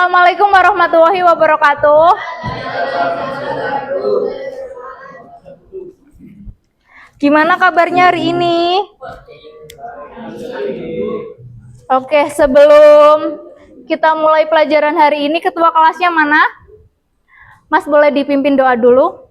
Assalamualaikum warahmatullahi wabarakatuh. Gimana kabarnya hari ini? Oke, sebelum kita mulai pelajaran hari ini, ketua kelasnya mana? Mas boleh dipimpin doa dulu?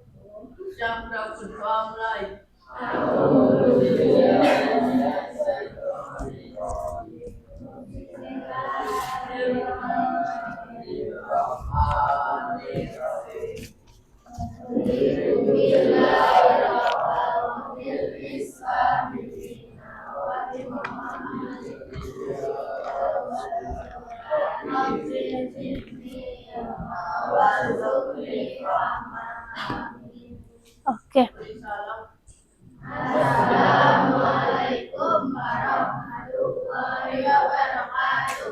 Oke.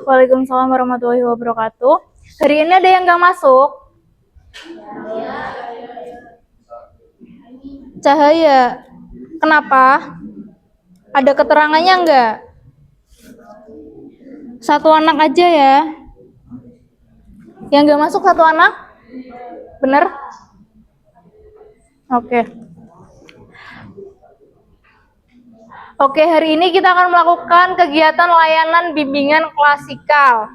Waalaikumsalam warahmatullahi wabarakatuh. Hari ini ada yang nggak masuk? Cahaya. Kenapa? Ada keterangannya nggak? Satu anak aja ya. Yang nggak masuk satu anak? Bener? Oke. Oke, hari ini kita akan melakukan kegiatan layanan bimbingan klasikal.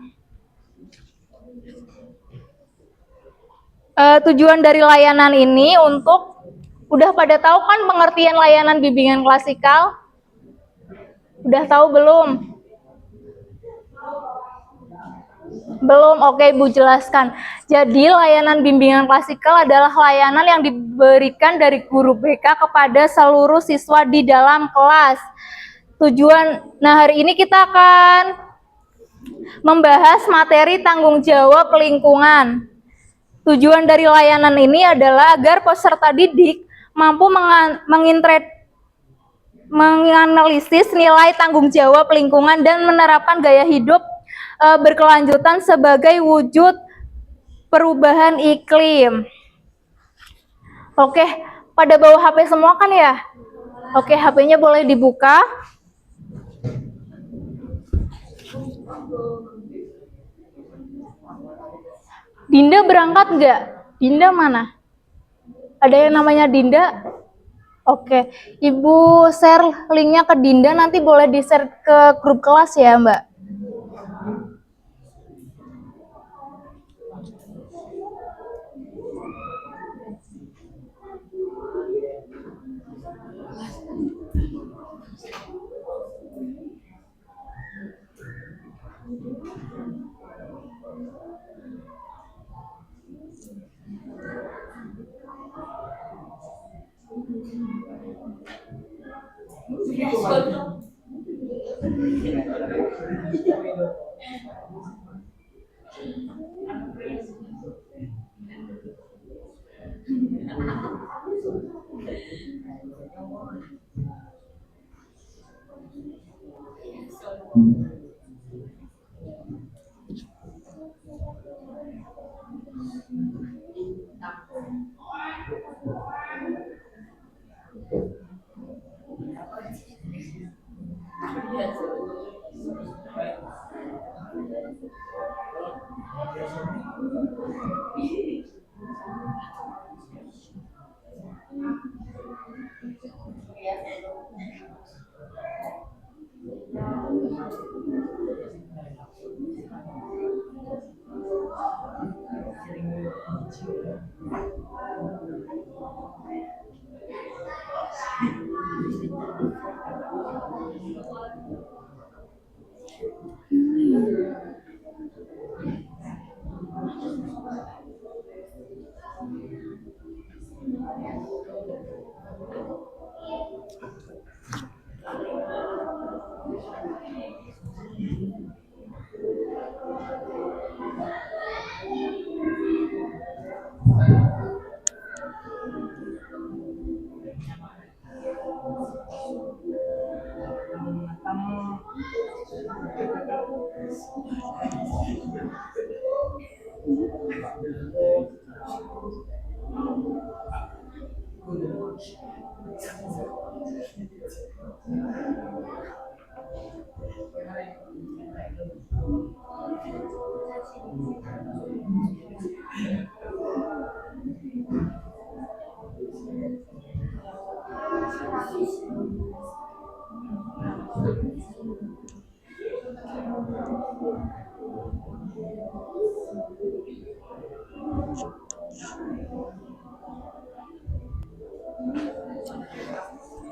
Tujuan dari layanan ini untuk, udah pada tahu kan pengertian layanan bimbingan klasikal? Udah tahu belum? Belum, oke Ibu jelaskan. Jadi layanan bimbingan klasikal adalah layanan yang diberikan dari guru BK kepada seluruh siswa di dalam kelas. Hari ini kita akan membahas materi tanggung jawab lingkungan. Tujuan dari layanan ini adalah agar peserta didik mampu menganalisis nilai tanggung jawab lingkungan dan menerapkan gaya hidup berkelanjutan sebagai wujud perubahan iklim. Oke, pada bawa HP semua kan ya? Oke, HP-nya boleh dibuka. Dinda berangkat nggak? Dinda mana? Ada yang namanya Dinda? Oke, Ibu share linknya ke Dinda, nanti boleh di-share ke grup kelas ya Mbak.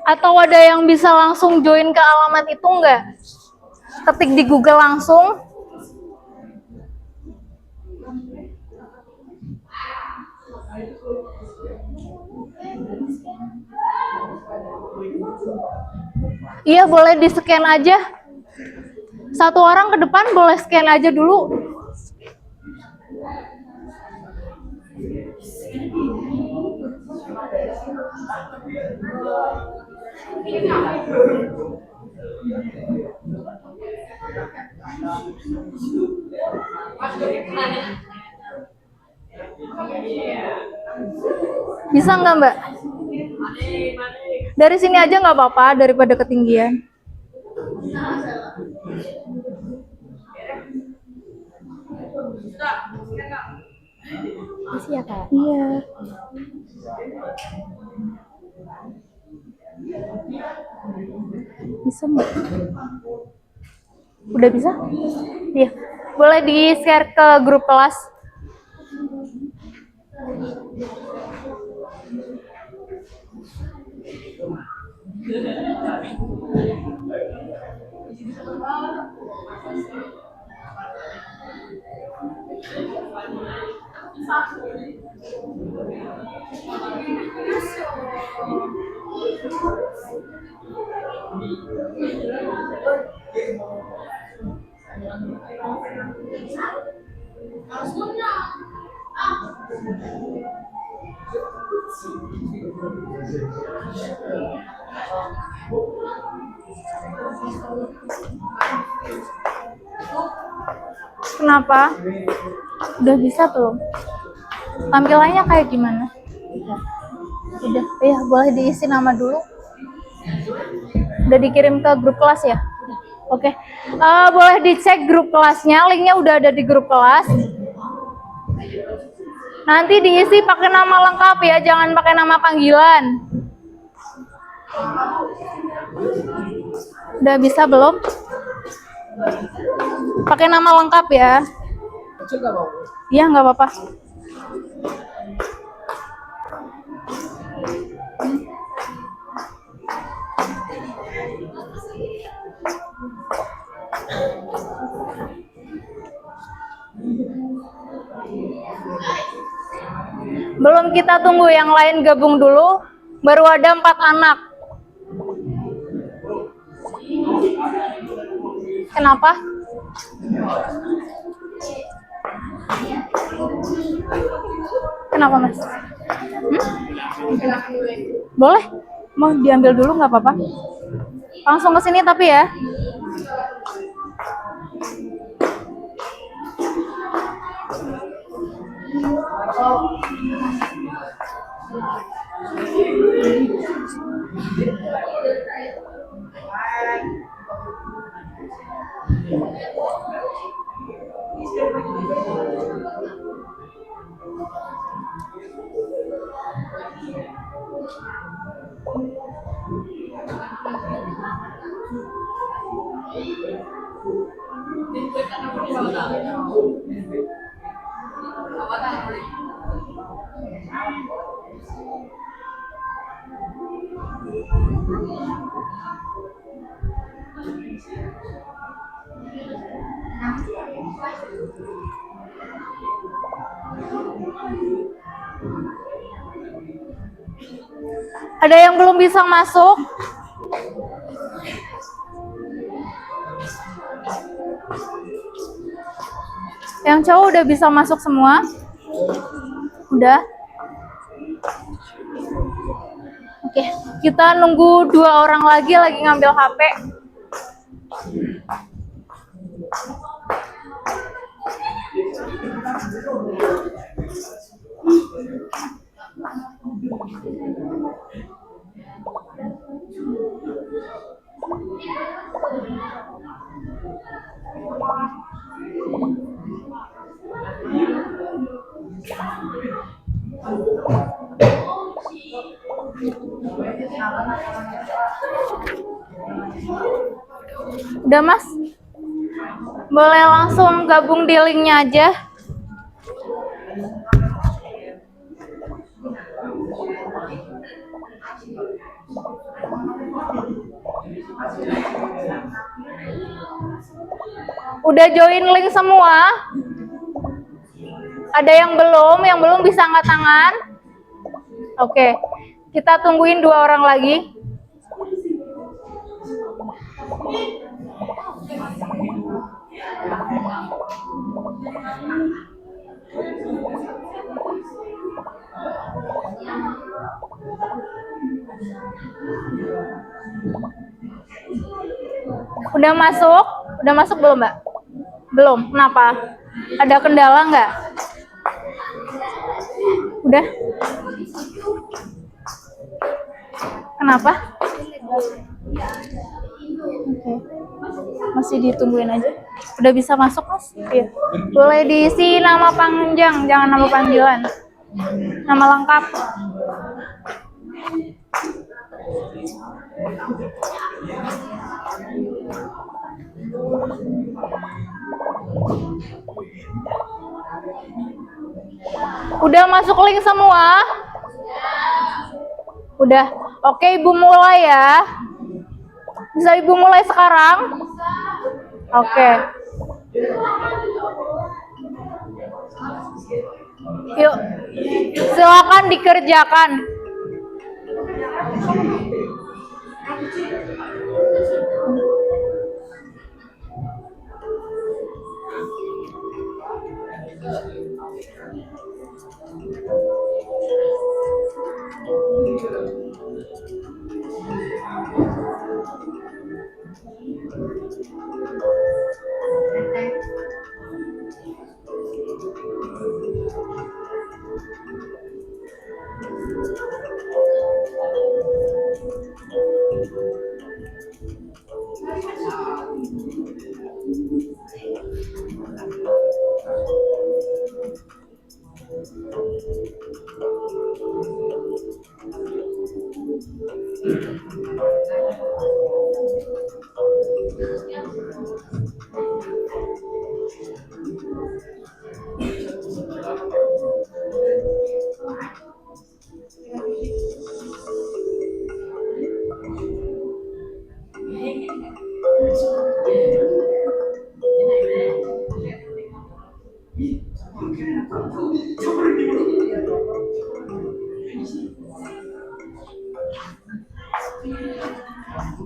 Atau ada yang bisa langsung join ke alamat itu enggak? Ketik di Google langsung. Iya, boleh di-scan aja. Satu orang ke depan boleh scan aja dulu. Bisa nggak, Mbak? Dari sini aja nggak apa-apa, daripada ketinggian. Masih ya, Kak? Iya. Bisa nggak? Udah bisa? Iya. Boleh di-share ke grup kelas. Kenapa? Udah bisa belum? Tampilannya kayak gimana? Udah, ya boleh diisi nama dulu. Udah dikirim ke grup kelas ya? Oke. Boleh dicek grup kelasnya, linknya udah ada di grup kelas. Nanti diisi pakai nama lengkap ya, jangan pakai nama panggilan. Udah bisa belum? Pakai nama lengkap ya. Iya, nggak apa-apa. Belum, kita tunggu yang lain gabung dulu. Baru ada 4 anak. Kenapa? Kenapa, Mas? Boleh? Mau diambil dulu nggak apa-apa? Langsung ke sini tapi ya. Ada yang belum bisa masuk? Yang cowok udah bisa masuk semua? Udah? Oke, kita nunggu 2 orang lagi ngambil HP. Udah Mas? Boleh langsung gabung di linknya aja. Udah join link semua? Ada yang belum bisa angkat tangan. Oke, kita tungguin 2 orang lagi. Udah masuk? Udah masuk belum, Mbak? Belum. Kenapa? Ada kendala nggak? Udah? Kenapa? Oke. Masih ditungguin aja. Udah bisa masuk, Mas? Iya. Boleh diisi nama panjang, jangan nama panggilan. Nama lengkap. Udah masuk link semua? Udah. Oke, Ibu mulai ya. Bisa Ibu mulai sekarang? Oke. Yuk. Silakan dikerjakan.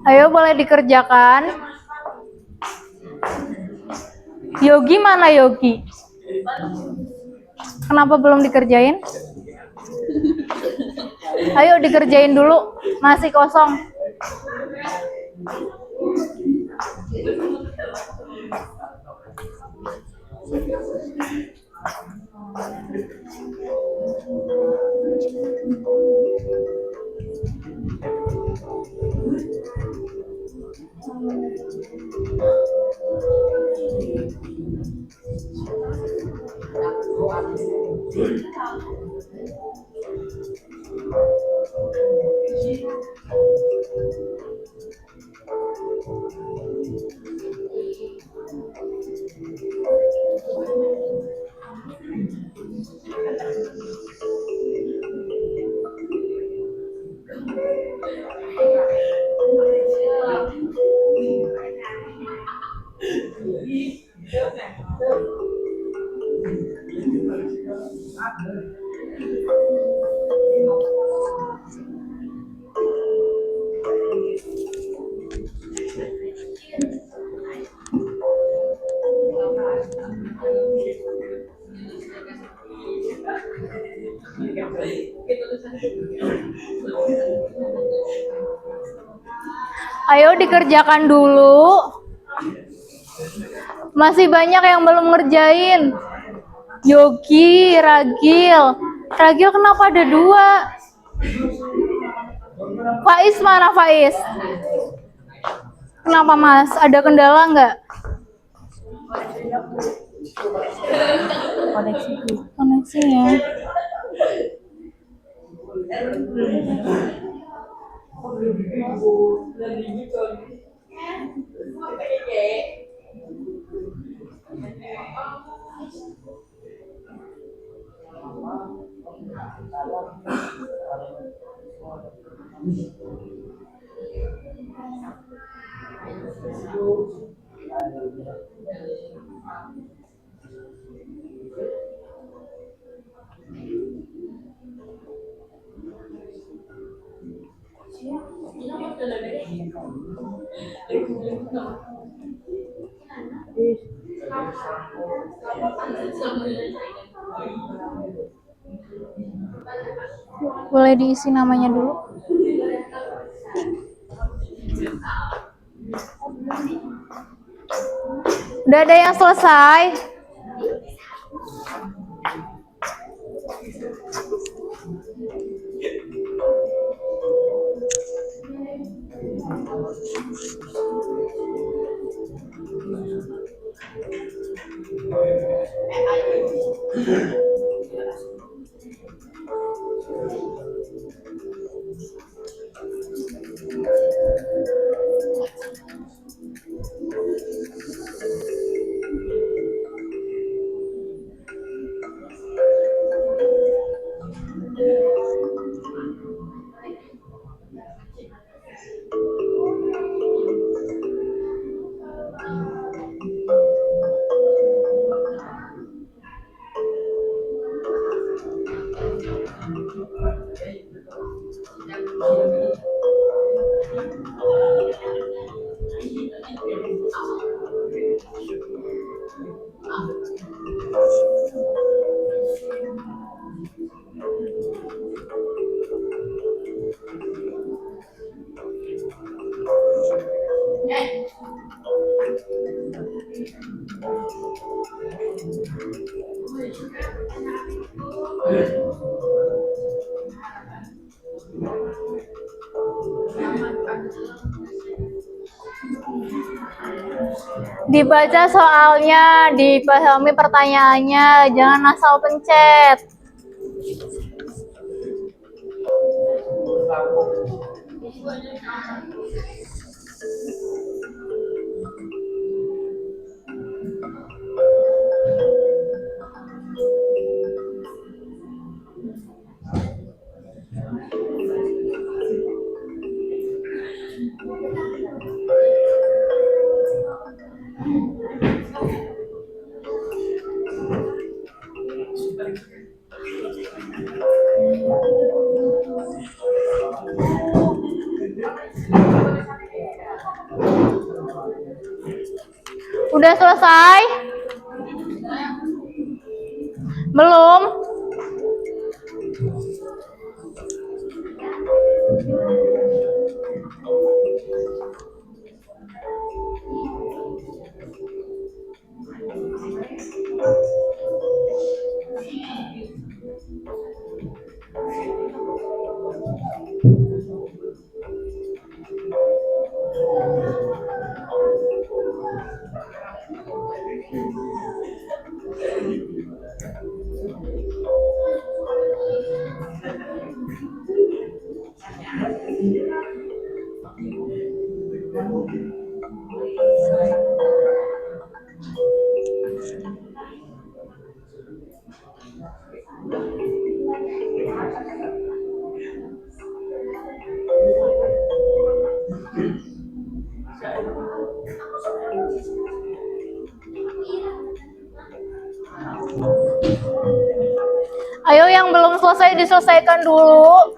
Ayo boleh dikerjakan. Yogi mana Yogi? Kenapa belum dikerjain? Ayo dikerjain dulu, masih kosong. Ayo dikerjakan dulu. Masih banyak yang belum ngerjain. Yogi, Ragil. Ragil kenapa ada 2? Faiz mana Faiz? Kenapa Mas? Ada kendala nggak? Koneksinya. Boleh diisi namanya dulu. Udah ada yang selesai? Dibaca soalnya, dipahami pertanyaannya, jangan asal pencet. Udah selesai? Belum? Ayo yang belum selesai diselesaikan dulu.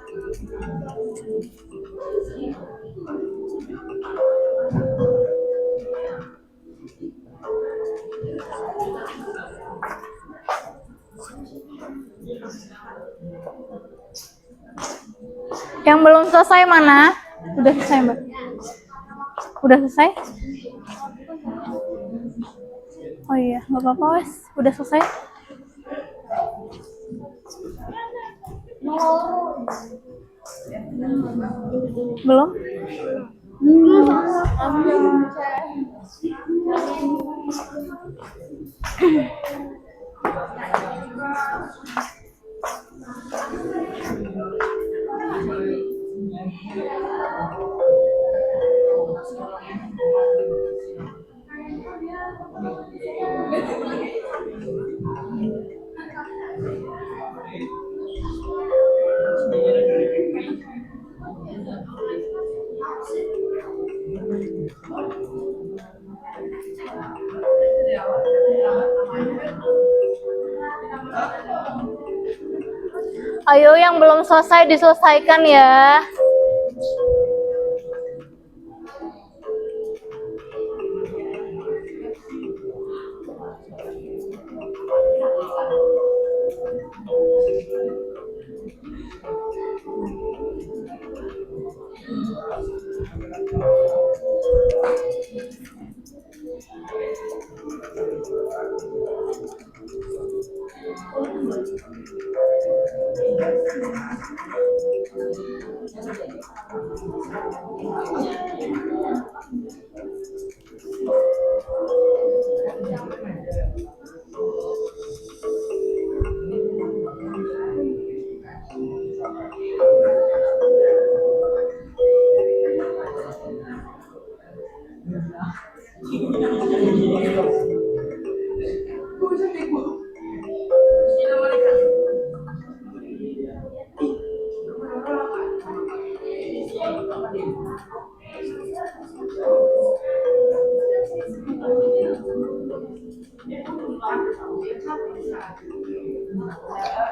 Yang belum selesai mana? Udah selesai, Mbak? Udah selesai? Oh iya, nggak apa-apa, wes. Udah selesai? Belum? Ayo yang belum selesai diselesaikan ya.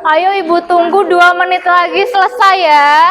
Ayo Ibu tunggu 2 menit lagi selesai ya.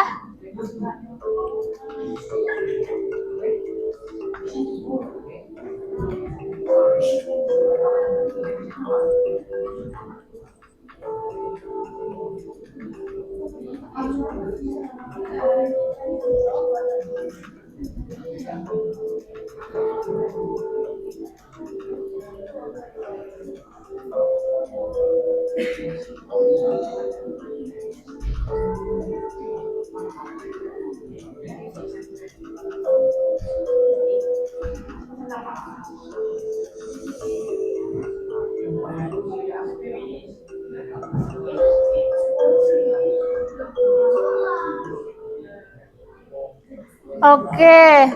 Oke.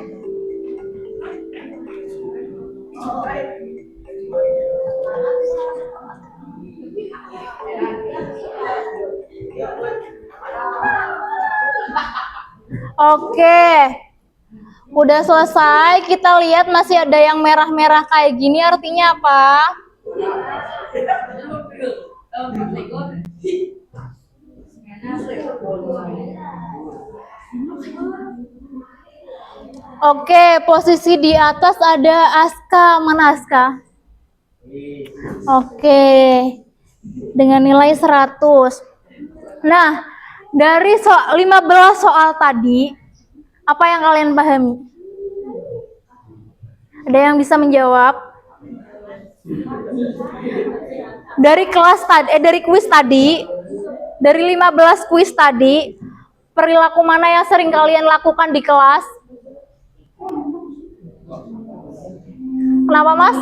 Oke. Udah selesai, kita lihat masih ada yang merah-merah kayak gini, artinya apa? Oke, posisi di atas ada Aska. Mana Aska? Oke, dengan nilai 100. Nah, dari 15 soal tadi, apa yang kalian pahami? Ada yang bisa menjawab? Dari kuis tadi, dari 15 kuis tadi, perilaku mana yang sering kalian lakukan di kelas? Kenapa, Mas?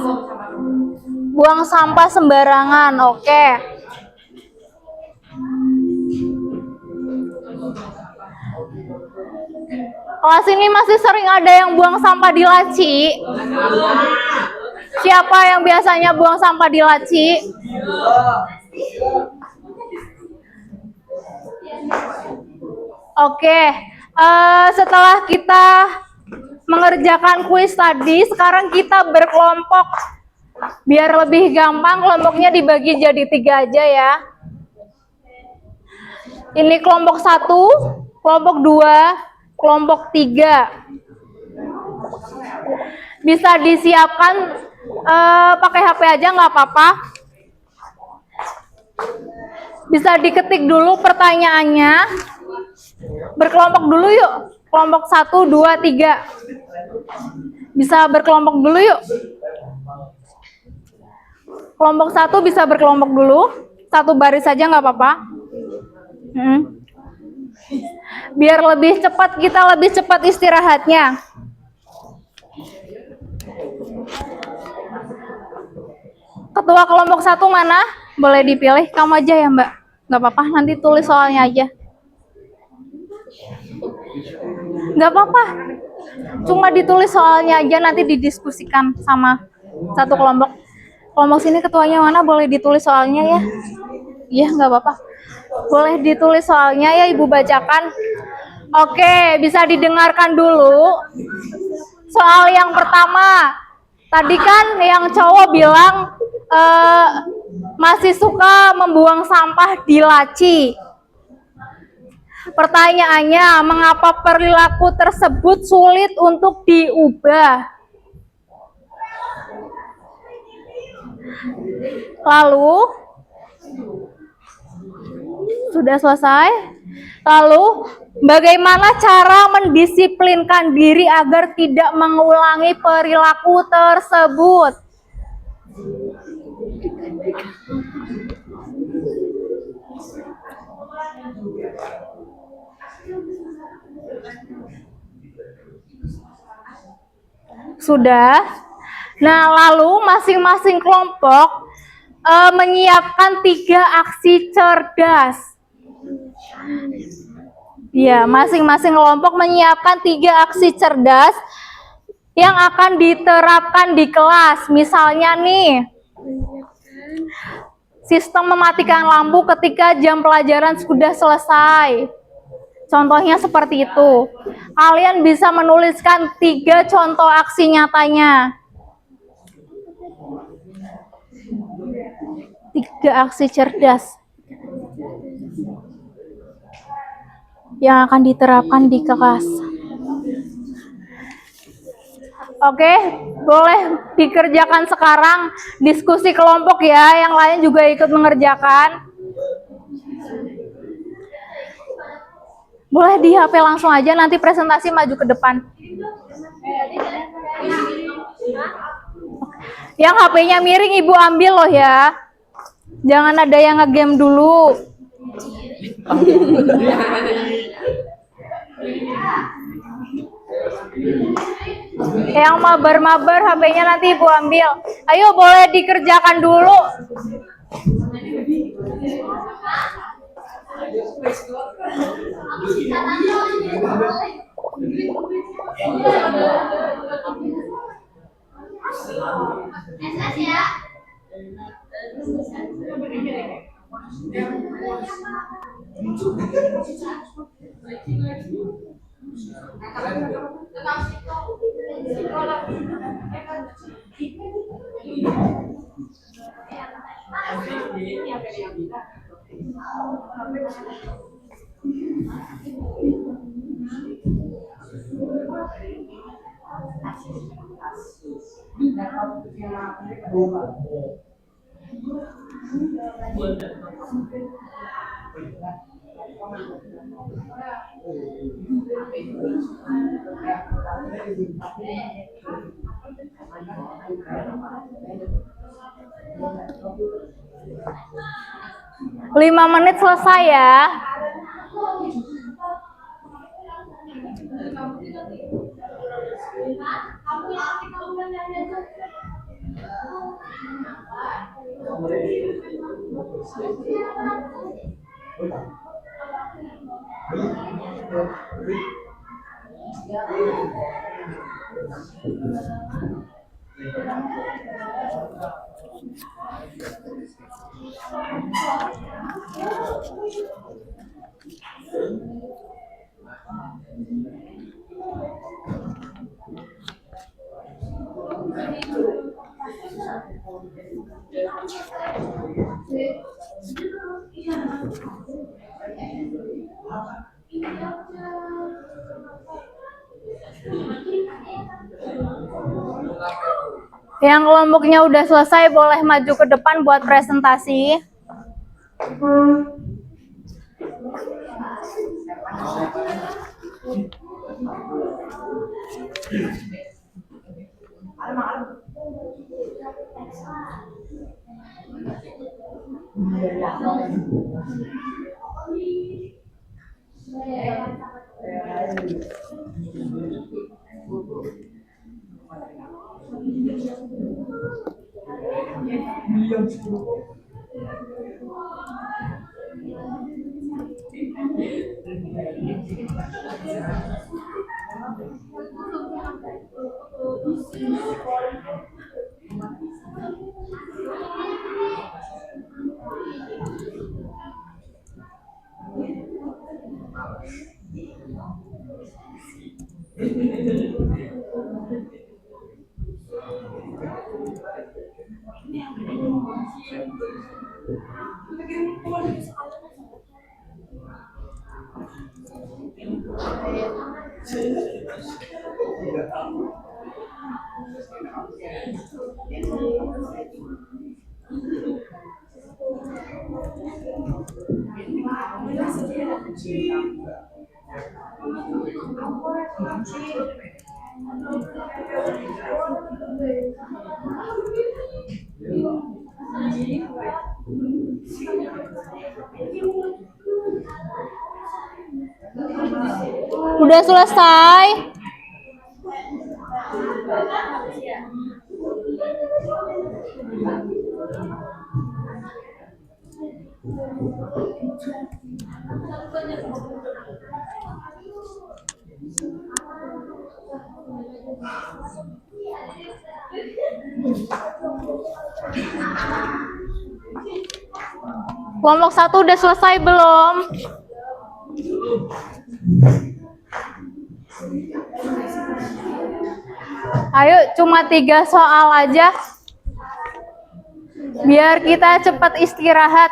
Buang sampah sembarangan. Oke. Kelas ini masih sering ada yang buang sampah di laci. Siapa yang biasanya buang sampah di laci? Oke. Setelah kita mengerjakan kuis tadi, sekarang kita berkelompok. Biar lebih gampang, kelompoknya dibagi jadi 3 aja ya. Ini kelompok 1, kelompok 2, kelompok 3. Bisa disiapkan pakai HP aja nggak apa-apa. Bisa diketik dulu pertanyaannya. Berkelompok dulu yuk. Kelompok 1, 2, 3. Bisa berkelompok dulu yuk. Kelompok 1 bisa berkelompok dulu. 1 baris saja nggak apa-apa. Biar lebih cepat, kita lebih cepat istirahatnya. Ketua kelompok 1 mana? Boleh dipilih, kamu aja ya Mbak. Nggak apa-apa, nanti tulis soalnya aja. Nggak apa-apa. Cuma ditulis soalnya aja, nanti didiskusikan sama satu kelompok. Kelompok sini ketuanya mana? Boleh ditulis soalnya ya. Iya, nggak apa-apa. Boleh ditulis soalnya ya, Ibu bacakan. Oke, bisa didengarkan dulu. Soal yang pertama. Tadi kan yang cowok bilang masih suka membuang sampah di laci. Pertanyaannya, mengapa perilaku tersebut sulit untuk diubah? Lalu, sudah selesai? Lalu, bagaimana cara mendisiplinkan diri agar tidak mengulangi perilaku tersebut? Sudah. Nah, lalu masing-masing kelompok menyiapkan 3 aksi cerdas. Ya, masing-masing kelompok menyiapkan 3 aksi cerdas yang akan diterapkan di kelas. Misalnya nih, sistem mematikan lampu ketika jam pelajaran sudah selesai. Contohnya seperti itu. Kalian bisa menuliskan 3 contoh aksi nyatanya. 3 aksi cerdas yang akan diterapkan di kelas. Oke, boleh dikerjakan sekarang. Diskusi kelompok ya, yang lain juga ikut mengerjakan. Boleh di HP langsung aja, nanti presentasi maju ke depan. Yang HP-nya miring Ibu ambil loh ya. Jangan ada yang nge-game dulu. Yang mabar-mabar HP-nya nanti Ibu ambil. Ayo boleh dikerjakan dulu. Lima menit selesai ya. Yang kelompoknya udah selesai boleh maju ke depan buat presentasi. Udah selesai? Kelompok 1 udah selesai belum? Ayo, cuma 3 soal aja. Biar kita cepat istirahat.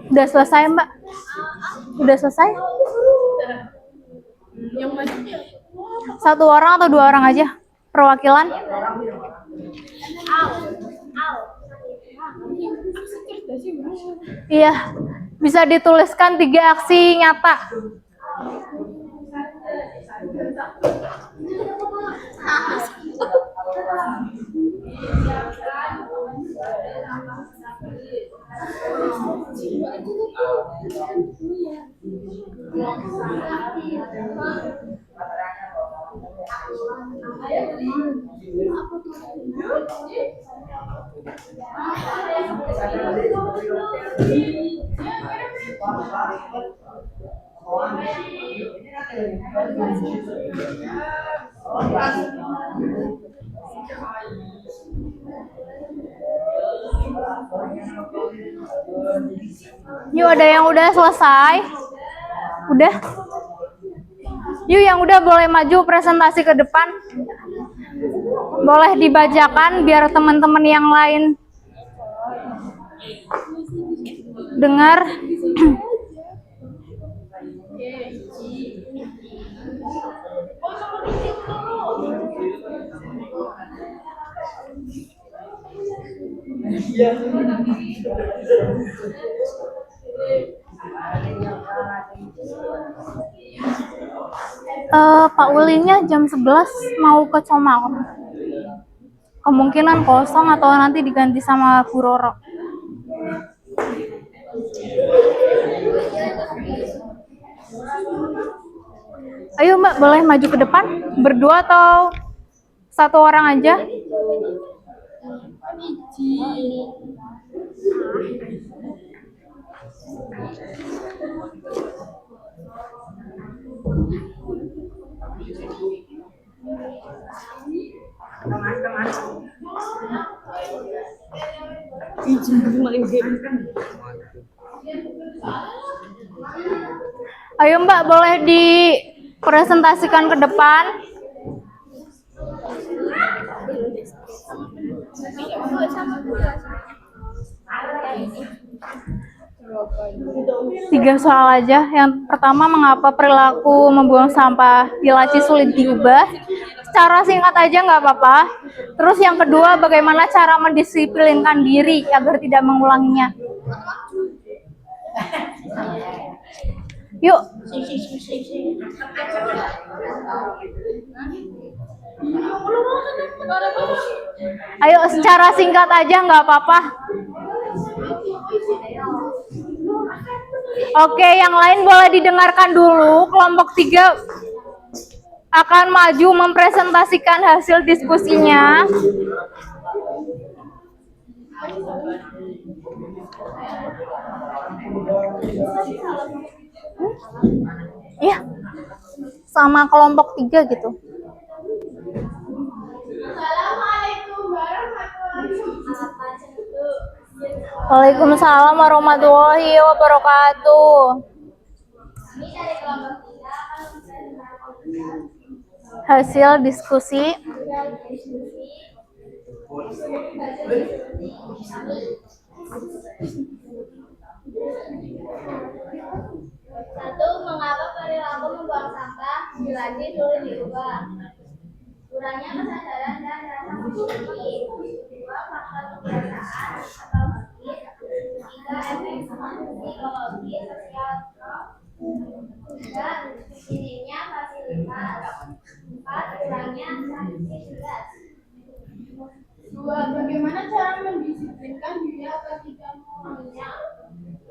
Udah selesai, Mbak? Udah selesai? Satu orang atau 2 orang aja? Perwakilan? Iya. Bisa dituliskan 3 aksi nyata. Yuk, ada yang udah selesai? Udah? Yuk, yang udah boleh maju presentasi ke depan. Boleh dibacakan biar teman-teman yang lain dengar. Pak Ulinya jam 11 mau ke Comal. Kemungkinan kosong atau nanti diganti sama Bu Roro. Ayo Mbak, boleh maju ke depan? Berdua atau 1 orang aja? Ayo Mbak, boleh dipresentasikan ke depan. Tiga soal aja. Yang pertama, mengapa perilaku membuang sampah di laci sulit diubah? Secara singkat aja nggak apa-apa. Terus yang kedua, bagaimana cara mendisiplinkan diri agar tidak mengulanginya? Yuk. Ayo secara singkat aja nggak apa-apa. Oke, yang lain boleh didengarkan dulu. Kelompok 3 akan maju mempresentasikan hasil diskusinya. Iya, sama kelompok 3 gitu. Assalamualaikum warahmatullahi wabarakatuh. Waalaikumsalam warahmatullahi wabarakatuh. Hasil diskusi. Satu, mengapa perilaku membuang sampah dilatih sulit diubah? Kurangnya kesadaran dan rasa peduli. Dua, faktor kebiasaan atau habit. Tiga, efek psikologi sosial. Tiga, minimnya fasilitas. Empat, kurangnya sanksi jelas. Dua, bagaimana cara mendisiplinkan diri agar tidak mengulanginya?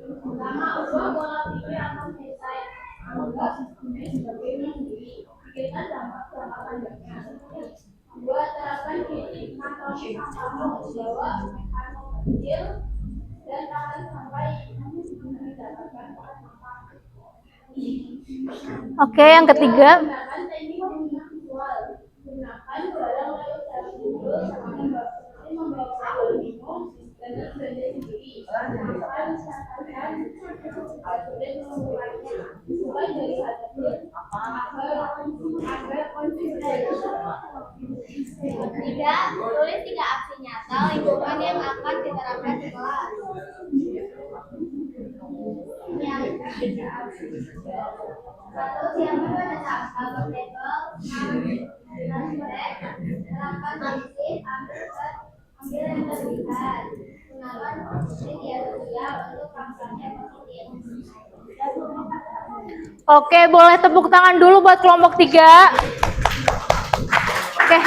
Pertama, ubah pola pikir atau mindset. Anggap sistemnya sebagai mandiri. Pikirkan dampak dampaknya. Dua, terapkan kritik atau bahwa atau kecil dan akan sampai mendapatkan sampah. Oke, yang ketiga. Gunakan teknik pengingat visual. Gunakan barang lalu dari dulu seperti membawa air minum dan belanja sendiri. Akan misalkan sulit menguranginya. Mulai dari hal kecil agar konsisten. Tiga, tulis 3 aksi nyata lingkungan yang akan diterapkan di kelas. Satu, siapkan pada sampah berlabel, terapkan prinsip ambil yang terlihat, gunakan media sosial untuk kampanye positif. Oke, boleh tepuk tangan dulu buat kelompok 3. Oke,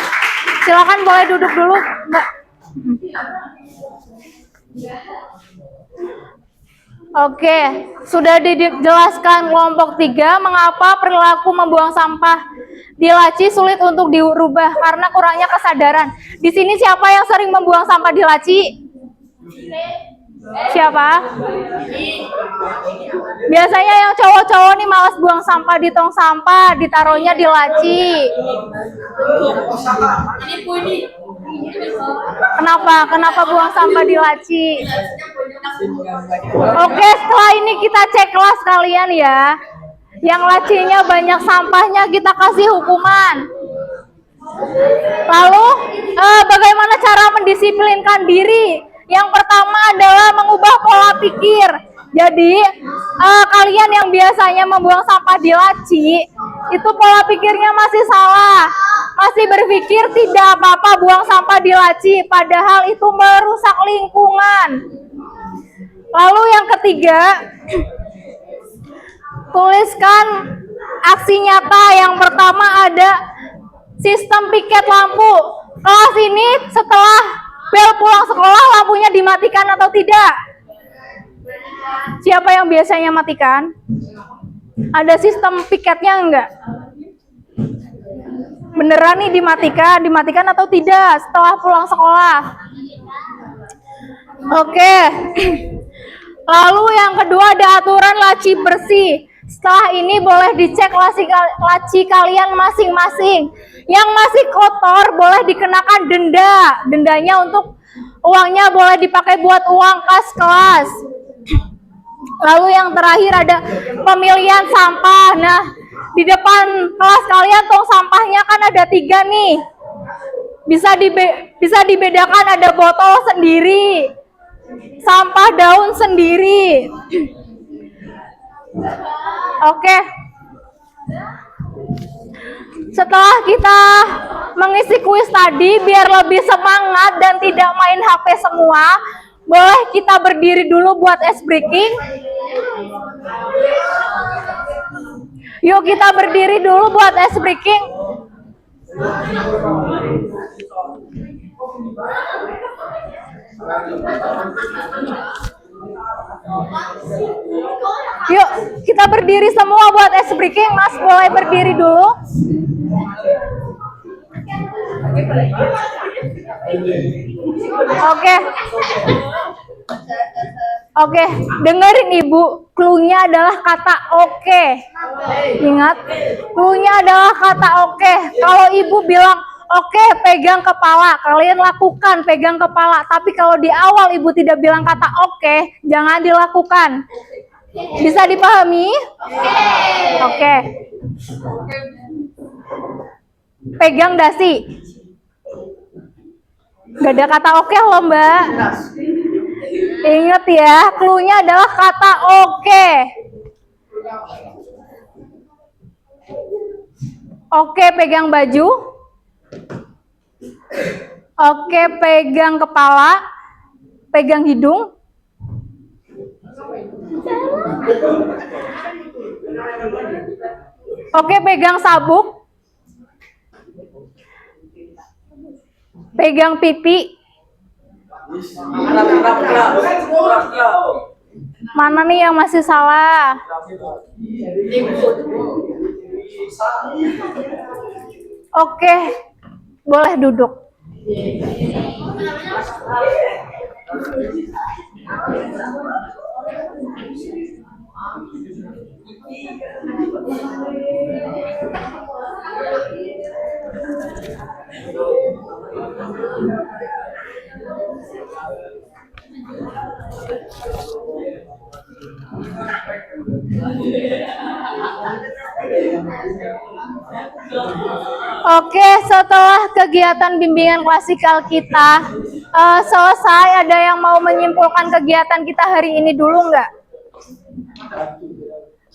silakan boleh duduk dulu, Mbak. Oke, sudah dijelaskan kelompok 3 mengapa perilaku membuang sampah di laci sulit untuk dirubah karena kurangnya kesadaran. Di sini siapa yang sering membuang sampah di laci? Siapa? Biasanya yang cowok-cowok nih malas buang sampah di tong sampah, ditaruhnya di laci. Kenapa buang sampah di laci? Oke, setelah ini kita cek kelas kalian ya. Yang lacinya banyak sampahnya kita kasih hukuman. Lalu, bagaimana cara mendisiplinkan diri? Yang pertama adalah mengubah pola pikir. Jadi, kalian yang biasanya membuang sampah di laci, itu pola pikirnya masih salah. Masih berpikir tidak apa-apa buang sampah di laci, padahal itu merusak lingkungan. Lalu yang ketiga, tuliskan aksi nyata. Yang pertama ada sistem piket lampu. Kelas ini setelah bel pulang sekolah lampunya dimatikan atau tidak? Siapa yang biasanya matikan? Ada sistem piketnya enggak? Beneran nih dimatikan atau tidak setelah pulang sekolah? Oke. Lalu yang kedua ada aturan laci bersih. Setelah ini boleh dicek laci kalian masing-masing. Yang masih kotor boleh dikenakan denda. Dendanya untuk uangnya boleh dipakai buat uang kas kelas. Lalu yang terakhir ada pemilihan sampah. Nah, di depan kelas kalian tong sampahnya kan ada 3 nih. Bisa dibedakan, ada botol sendiri, sampah daun sendiri. Oke. Setelah kita mengisi kuis tadi, biar lebih semangat dan tidak main HP semua, boleh kita berdiri dulu buat ice breaking. Yuk kita berdiri dulu buat ice breaking. Yuk, kita berdiri semua buat ice breaking. Mas, boleh berdiri dulu. Oke, dengerin Ibu. Cluenya adalah kata oke. Ingat, cluenya adalah kata oke. Kalau Ibu bilang Oke, pegang kepala. Kalian lakukan pegang kepala. Tapi kalau di awal ibu tidak bilang kata oke, jangan dilakukan. Bisa dipahami? Oke. Pegang dasi. Gak ada kata oke loh, Mbak. Ingat ya, clue-nya adalah kata oke. Oke, pegang baju. Oke, pegang kepala. Pegang hidung. Oke, pegang sabuk. Pegang pipi. Mana nih yang masih salah? Oke, boleh duduk. Oke, setelah kegiatan bimbingan klasikal kita selesai, ada yang mau menyimpulkan kegiatan kita hari ini dulu nggak?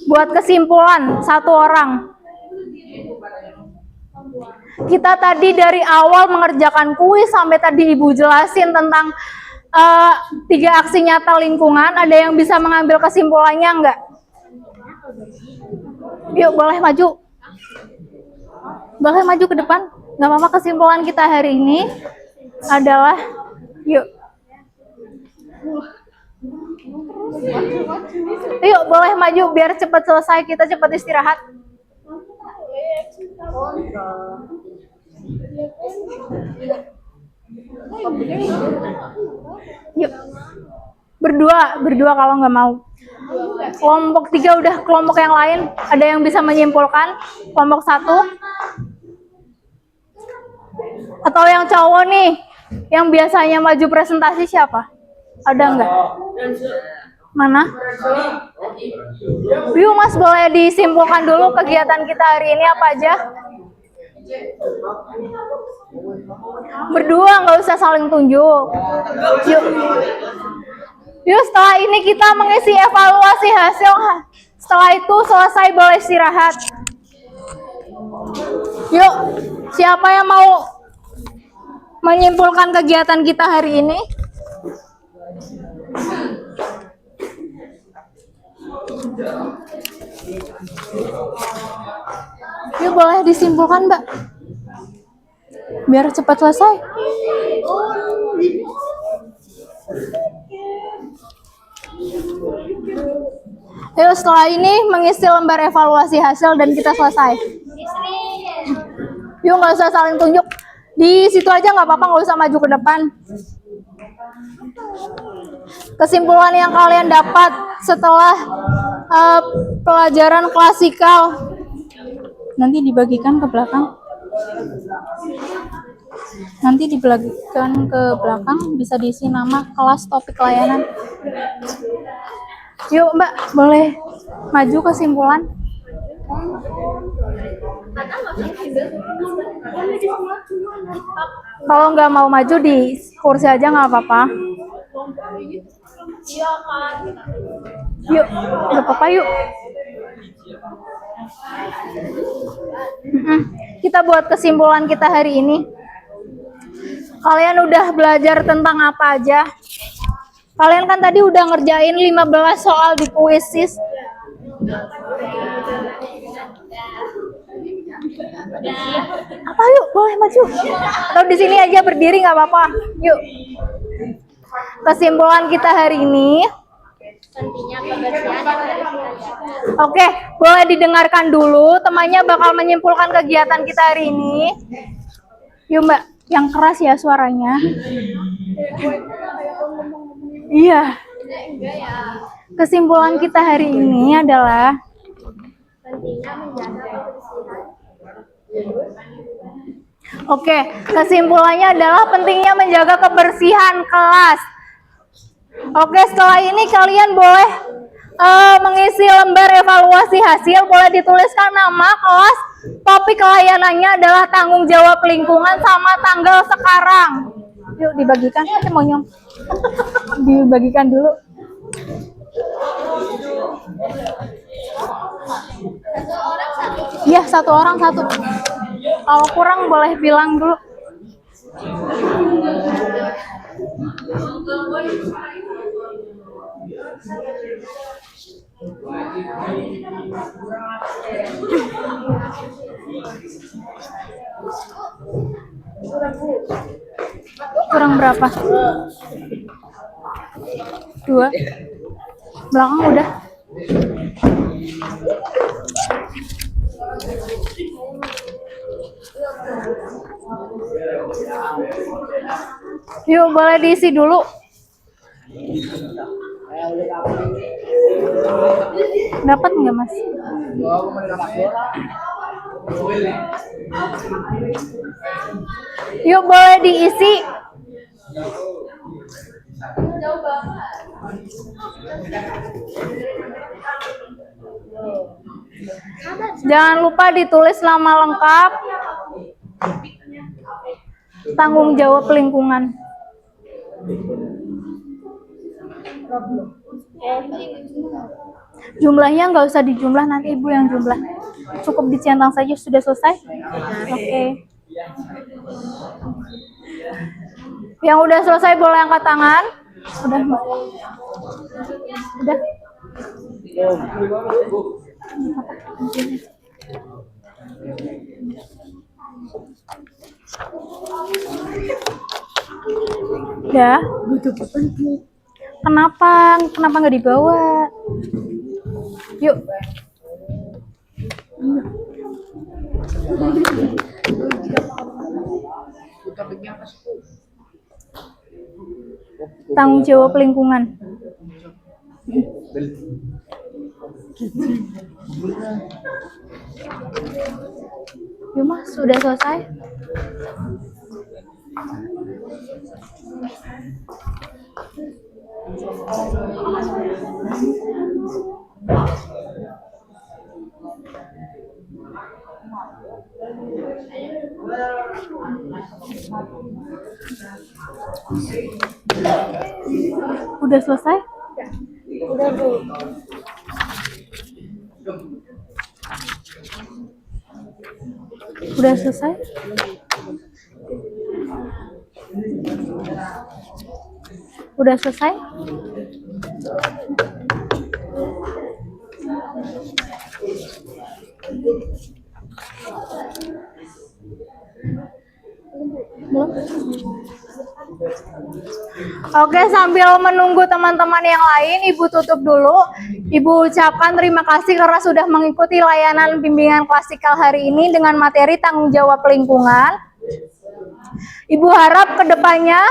Buat kesimpulan, satu orang. Kita tadi dari awal mengerjakan kuis sampai tadi Ibu jelasin tentang 3 aksi nyata lingkungan. Ada yang bisa mengambil kesimpulannya nggak? Yuk, boleh maju. Boleh maju ke depan. Nggak apa-apa, kesimpulan kita hari ini adalah, yuk. Yuk, boleh maju biar cepat selesai, kita cepat istirahat. Yuk. Berdua kalau nggak mau. Kelompok 3 udah, kelompok yang lain ada yang bisa menyimpulkan? Kelompok 1 atau yang cowok nih yang biasanya maju presentasi siapa? Ada nggak? Mana? Yuk Mas, boleh disimpulkan dulu kegiatan kita hari ini apa aja? Berdua, nggak usah saling tunjuk. Yuk. Yuk, setelah ini kita mengisi evaluasi hasil. Setelah itu selesai, boleh istirahat. Yuk, siapa yang mau menyimpulkan kegiatan kita hari ini? Yuk, boleh disimpulkan, Mbak. Biar cepat selesai. Yuk, setelah ini mengisi lembar evaluasi hasil dan kita selesai. Yuk, nggak usah saling tunjuk. Di situ aja nggak apa-apa, nggak usah maju ke depan. Kesimpulan yang kalian dapat setelah pelajaran klasikal nanti dibagikan ke belakang. Nanti dibagikan ke belakang, bisa diisi nama, kelas, topik, layanan. Yuk Mbak, boleh maju kesimpulan. Kalau nggak mau maju di kursi aja nggak apa-apa. Yuk, nggak apa-apa yuk. Kita buat kesimpulan kita hari ini. Kalian udah belajar tentang apa aja? Kalian kan tadi udah ngerjain 15 soal di kuisis. Apa yuk, boleh maju. Atau di sini aja berdiri nggak apa-apa. Yuk. Kesimpulan kita hari ini. Oke, boleh didengarkan dulu. Temannya bakal menyimpulkan kegiatan kita hari ini. Yuk Mbak, yang keras ya suaranya. Iya. Kesimpulan kita hari ini adalah Oke, kesimpulannya adalah pentingnya menjaga kebersihan kelas. Oke, setelah ini kalian boleh mengisi lembar evaluasi hasil. Boleh dituliskan nama, kelas, topik layanannya adalah tanggung jawab lingkungan, sama tanggal sekarang. Yuk dibagikan, monyong. Dibagikan dulu. Iya, satu orang satu. Kalau kurang boleh bilang dulu. Kurang berapa? 2. Belakang udah. Yuk, boleh diisi dulu. Dapat nggak, Mas? Yuk, boleh diisi. Jangan lupa ditulis nama lengkap, tanggung jawab lingkungan. Jumlahnya nggak usah dijumlah, nanti ibu yang jumlah. Cukup dicentang saja, sudah selesai. Oke. Yang udah selesai boleh angkat tangan. Udah, Mbak. Udah. Ya. Kenapa nggak dibawa? Yuk. Tanggung jawab lingkungan. Yuk, Mas, sudah selesai. Udah selesai? Udah, Bu. Udah selesai? Udah selesai? Belum? Oke, sambil menunggu teman-teman yang lain, Ibu tutup dulu. Ibu ucapkan terima kasih karena sudah mengikuti layanan bimbingan klasikal hari ini dengan materi tanggung jawab lingkungan. Ibu harap kedepannya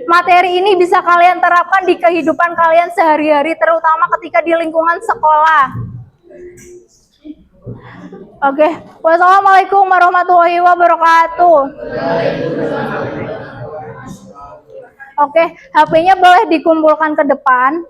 materi ini bisa kalian terapkan di kehidupan kalian sehari-hari, terutama ketika di lingkungan sekolah. Oke, wassalamualaikum warahmatullahi wabarakatuh. Oke, HP-nya boleh dikumpulkan ke depan.